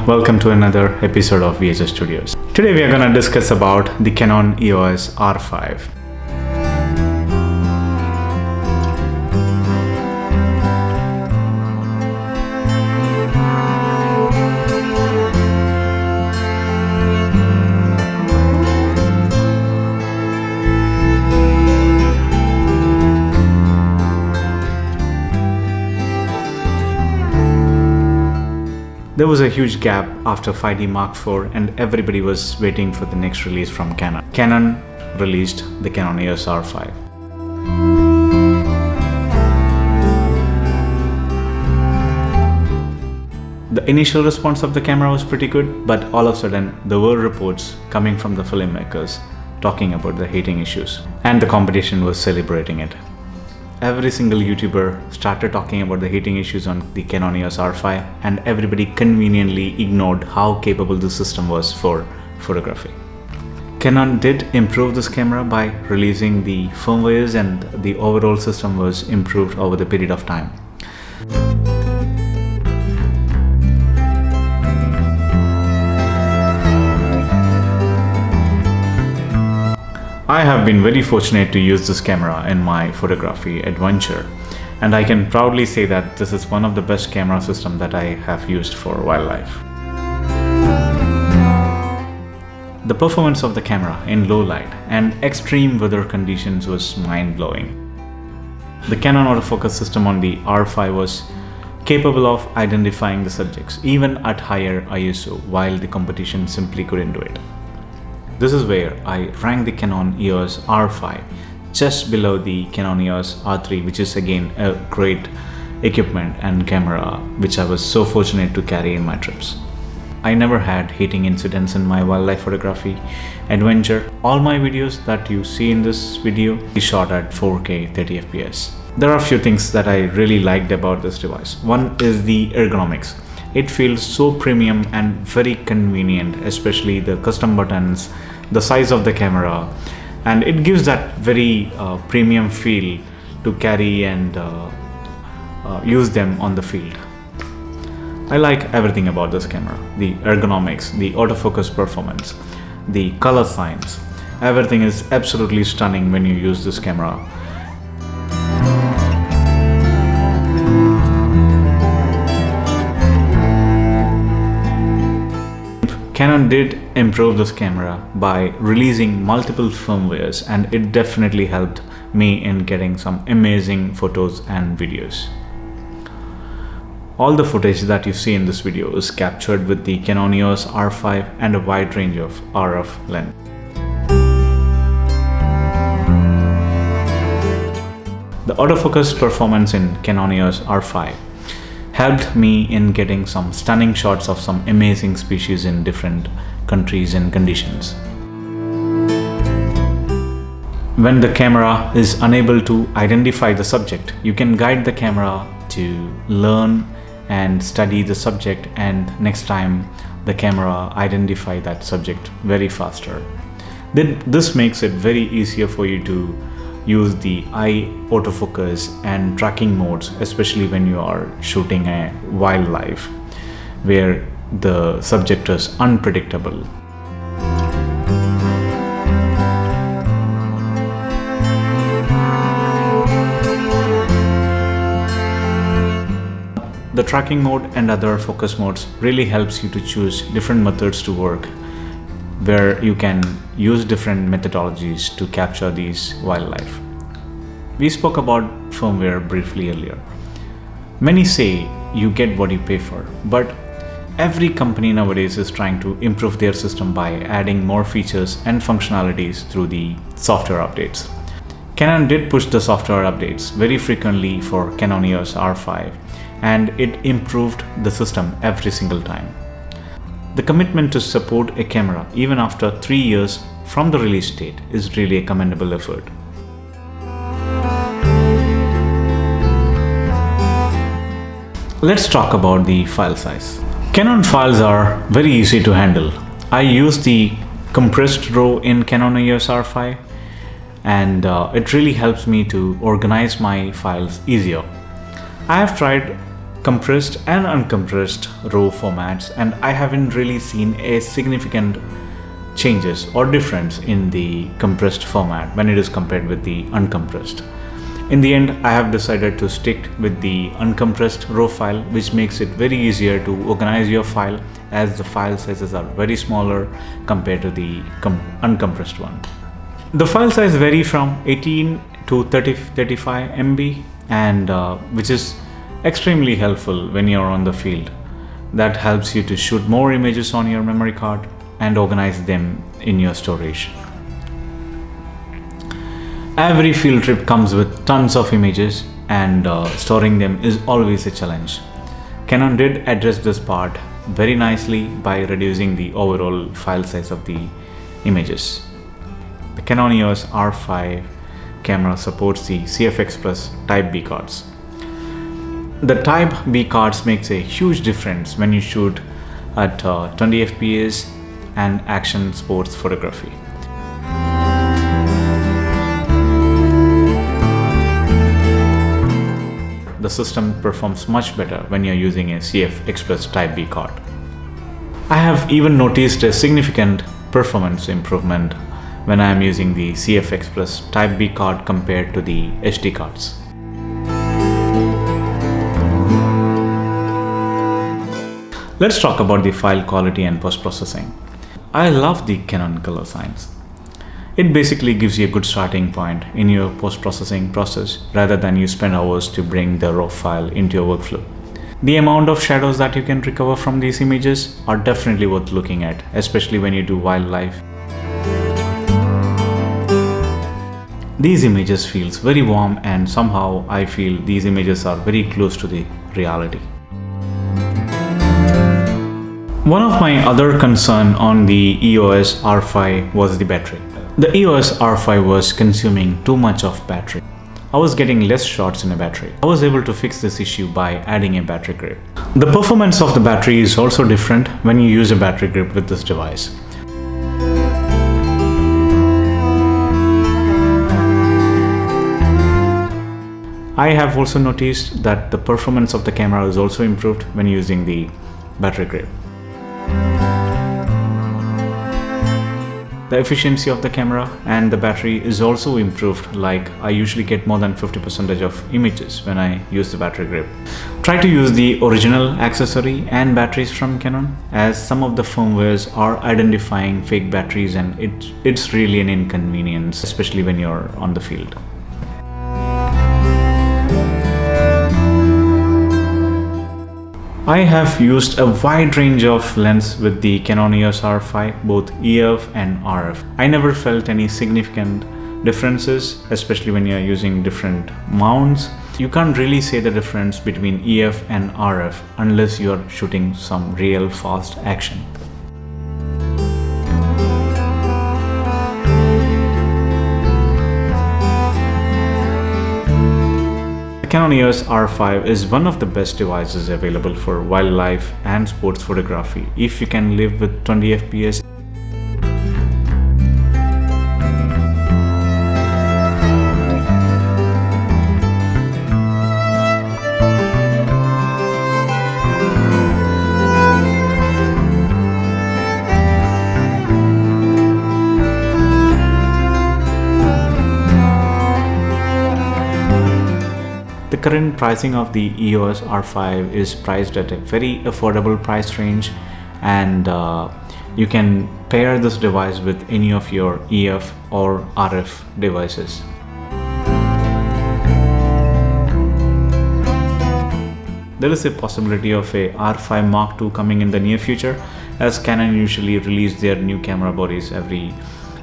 welcome to another episode of VHS Studios. Today we are going to discuss about the Canon EOS R5. There was a huge gap after 5D Mark IV and everybody was waiting for the next release from Canon. Canon released the Canon EOS R5. The initial response of the camera was pretty good, but all of a sudden there were reports coming from the filmmakers talking about the heating issues, and the competition was celebrating it. Every single YouTuber started talking about the heating issues on the Canon EOS R5, and everybody conveniently ignored how capable the system was for photography. Canon did improve this camera by releasing the firmwares, and the overall system was improved over the period of time. I have been very fortunate to use this camera in my photography adventure, and I can proudly say that this is one of the best camera systems that I have used for wildlife. The performance of the camera in low light and extreme weather conditions was mind-blowing. The Canon autofocus system on the R5 was capable of identifying the subjects even at higher ISO, while the competition simply couldn't do it. This is where I rank the Canon EOS R5 just below the Canon EOS R3, which is again a great equipment and camera which I was so fortunate to carry in my trips. I never had heating incidents in my wildlife photography adventure. All my videos that you see in this video is shot at 4K 30 fps. There are a few things that I really liked about this device. One is the ergonomics. It feels so premium and very convenient, especially the custom buttons, the size of the camera, and it gives that very premium feel to carry and use them on the field. I like everything about this camera: the ergonomics, the autofocus performance, the color science. Everything is absolutely stunning when you use this camera. Canon did improve this camera by releasing multiple firmwares, and it definitely helped me in getting some amazing photos and videos. All the footage that you see in this video is captured with the Canon EOS R5 and a wide range of RF lens. The autofocus performance in Canon EOS R5 helped me in getting some stunning shots of some amazing species in different countries and conditions. When the camera is unable to identify the subject, you can guide the camera to learn and study the subject, and next time the camera identify that subject very faster. This makes it very easier for you to use the eye autofocus and tracking modes, especially when you are shooting a wildlife where the subject is unpredictable. The tracking mode and other focus modes really helps you to choose different methods to work, where you can use different methodologies to capture these wildlife. We spoke about firmware briefly earlier. Many say you get what you pay for, but every company nowadays is trying to improve their system by adding more features and functionalities through the software updates. Canon did push the software updates very frequently for Canon EOS R5, and it improved the system every single time. The commitment to support a camera even after 3 years from the release date is really a commendable effort. Let's talk about the file size. Canon files are very easy to handle. I use the compressed RAW in Canon EOS R5, and it really helps me to organize my files easier. I have tried compressed and uncompressed RAW formats, and I haven't really seen a significant changes or difference in the compressed format when it is compared with the uncompressed. In the end, I have decided to stick with the uncompressed RAW file, which makes it very easier to organize your file, as the file sizes are very smaller compared to the uncompressed one. The file size vary from 18 to 35 MB, and which is extremely helpful when you're on the field. That helps you to shoot more images on your memory card and organize them in your storage. Every field trip comes with tons of images, and storing them is always a challenge. Canon did address this part very nicely by reducing the overall file size of the images. The Canon EOS R5 camera supports the CFX Plus Type B cards. The Type B cards makes a huge difference when you shoot at 20 fps and action sports photography. The system performs much better when you're using a CFX Plus Type B card. I have even noticed a significant performance improvement when I am using the CFX Plus Type B card compared to the HD cards. Let's talk about the file quality and post-processing. I love the Canon Color Science. It basically gives you a good starting point in your post-processing process rather than you spend hours to bring the raw file into your workflow. The amount of shadows that you can recover from these images are definitely worth looking at, especially when you do wildlife. These images feels very warm, and somehow I feel these images are very close to the reality. One of my other concern on the EOS R5 was the battery. The EOS R5 was consuming too much of battery. I was getting less shots in a battery. I was able to fix this issue by adding a battery grip. The performance of the battery is also different when you use a battery grip with this device. I have also noticed that the performance of the camera is also improved when using the battery grip. The efficiency of the camera and the battery is also improved, like I usually get more than 50% of images when I use the battery grip. Try to use the original accessory and batteries from Canon, as some of the firmwares are identifying fake batteries, and it's really an inconvenience, especially when you're on the field. I have used a wide range of lens with the Canon EOS R5, both EF and RF. I never felt any significant differences, especially when you're using different mounts. You can't really say the difference between EF and RF unless you're shooting some real fast action. Canon EOS R5 is one of the best devices available for wildlife and sports photography if you can live with 20 fps. The current pricing of the EOS R5 is priced at a very affordable price range, and you can pair this device with any of your EF or RF devices. There is a possibility of a R5 Mark II coming in the near future, as Canon usually release their new camera bodies every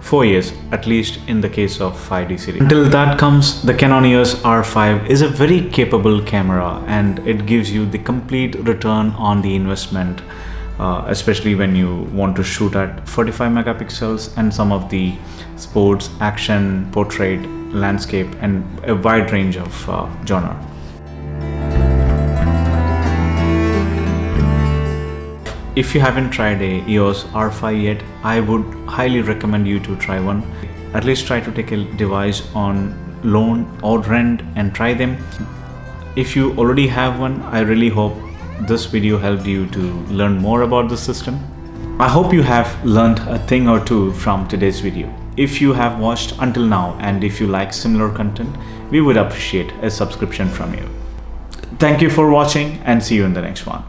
4 years, at least in the case of 5D series. Until that comes, the Canon EOS R5 is a very capable camera, and it gives you the complete return on the investment, especially when you want to shoot at 45 megapixels and some of the sports, action, portrait, landscape, and a wide range of genre. If you haven't tried a EOS R5 yet, I would highly recommend you to try one. At least try to take a device on loan or rent and try them. If you already have one, I really hope this video helped you to learn more about the system. I hope you have learned a thing or two from today's video. If you have watched until now and if you like similar content, we would appreciate a subscription from you. Thank you for watching and see you in the next one.